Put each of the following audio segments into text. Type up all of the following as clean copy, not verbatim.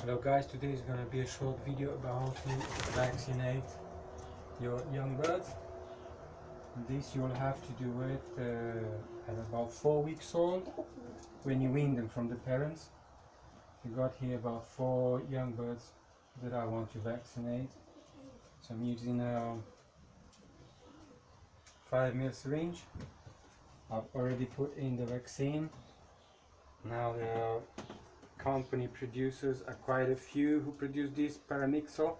Hello guys, today is going to be a short video about how to vaccinate your young birds. This you'll have to do it at about 4 weeks old when you wean them from the parents. You got here about 4 young birds that I want to vaccinate. So I'm using a 5 ml syringe. I've already put in the vaccine. Now the company producers are quite a few who produce this Paramixo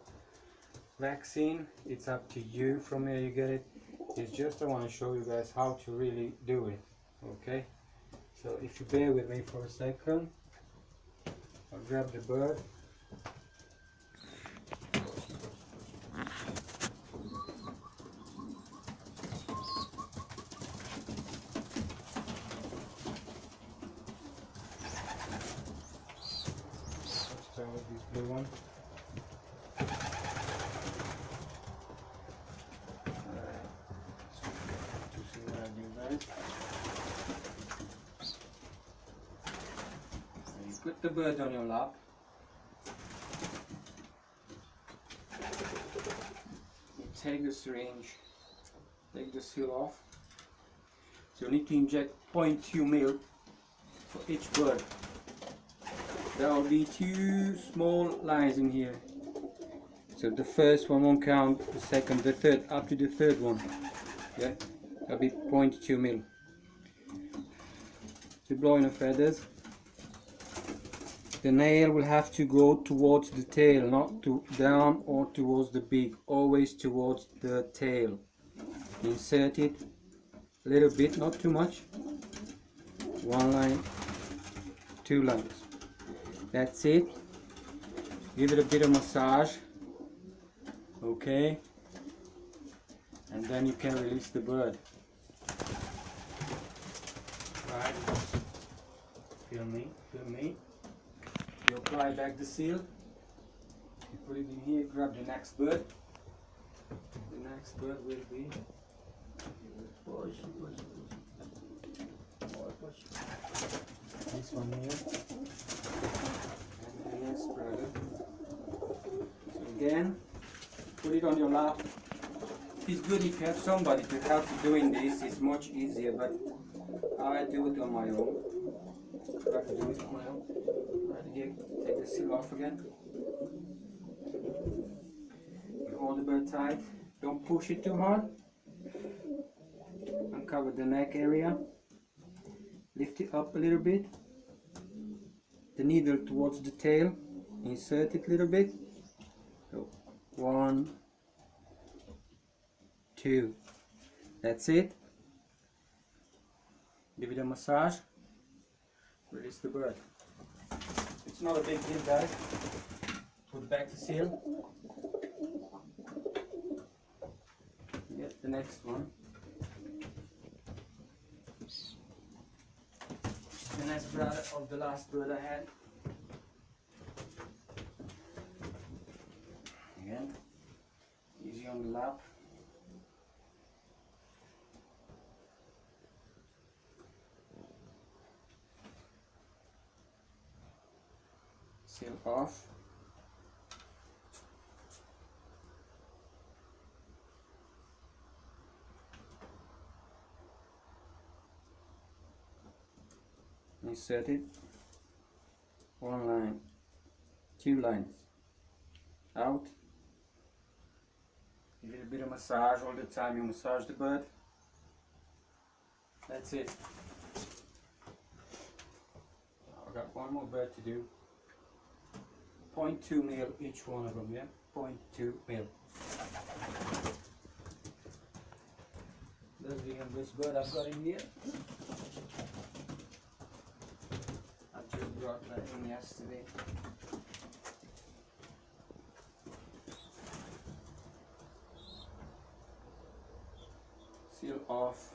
vaccine. It's up to you from where you get it. It's just I want to show you guys how to really do it. Okay, so if you bear with me for a second, I'll grab the bird. Start with this blue one. To see what I do, guys. So you put the bird on your lap. You take the syringe, take the seal off. So you need to inject 0.2 ml for each bird. There will be 2 small lines in here. So the first one won't count, the second, the third, up to the third one. Yeah, that'll be 0.2 ml. To blow in the feathers, the nail will have to go towards the tail, not to down or towards the beak, always towards the tail. Insert it a little bit, not too much. 1 line, 2 lines. That's it. Give it a bit of massage. Okay. And then you can release the bird. Right. Feel me, feel me. You apply back the seal. You put it in here, grab the next bird. The next bird will be this one here. And the next bird. So again, put it on your lap. It's good if you have somebody to help you doing this. It's much easier, but I do it on my own. Try to do it on my own. Right, again, take the seal off again. You hold the bird tight. Don't push it too hard. Uncover the neck area. Lift it up a little bit. The needle towards the tail. Insert it a little bit. So 1, 2. That's it. Give it a massage. Release the bird. It's not a big deal, guys. Put back the seal. Get the next one. The next brother of the last bird I had. Again, easy on the lap. Seal off. Insert it. 1 line, 2 lines. Out. Give it a bit of massage all the time you massage the bird. That's it. I've got one more bird to do. 0.2 ml each one of them, yeah? 0.2 ml. That's the youngest bird I've got in here. I just brought that in yesterday. Seal off.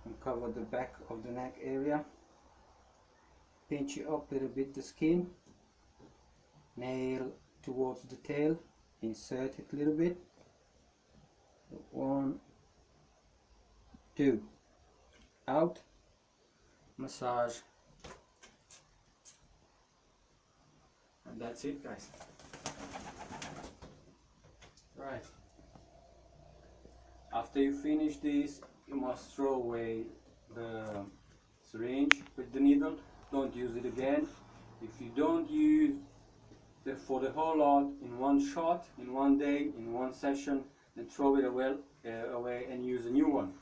And cover the back of the neck area. Pinch it up a little bit the skin. Nail towards the tail. Insert it a little bit. 1, 2. Out. massage, and that's it, guys. Right. After you finish this, you must throw away the syringe with the needle. Don't use it again. If you don't use for the whole lot in one shot, in one day, in one session, then throw it away and use a new one.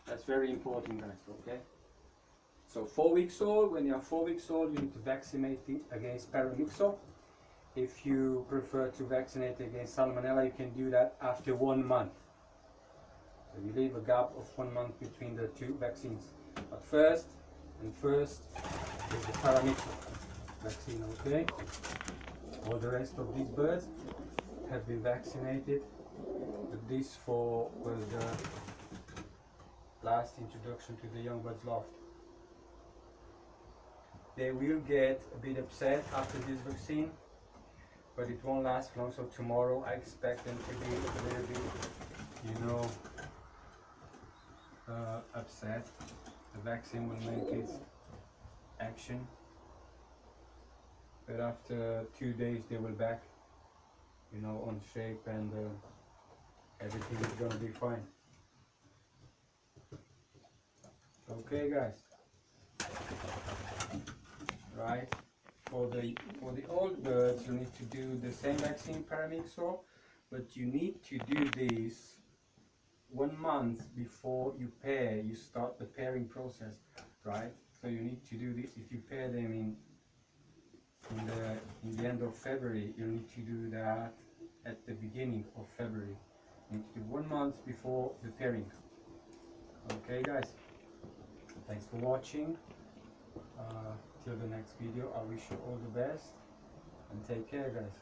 That's very important, guys. Okay. So 4 weeks old. When you are 4 weeks old, you need to vaccinate against Paramixo. If you prefer to vaccinate against Salmonella, you can do that after 1 month. So you leave a gap of 1 month between the two vaccines. But first is the Paramixo vaccine, okay? All the rest of these birds have been vaccinated, but this was the last introduction to the young birds loft. They will get a bit upset after this vaccine, but it won't last long. So tomorrow I expect them to be a little bit, upset. The vaccine will make its action, but after 2 days they will back, on shape, and everything is gonna be fine. Okay, guys. Right. For the old birds, you need to do the same vaccine, Paramixo, but you need to do this 1 month before you pair. You start the pairing process, right? So you need to do this. If you pair them in the end of February, you need to do that at the beginning of February. You need to do 1 month before the pairing. Okay, guys. Thanks for watching. Till the next video, I wish you all the best and take care, guys.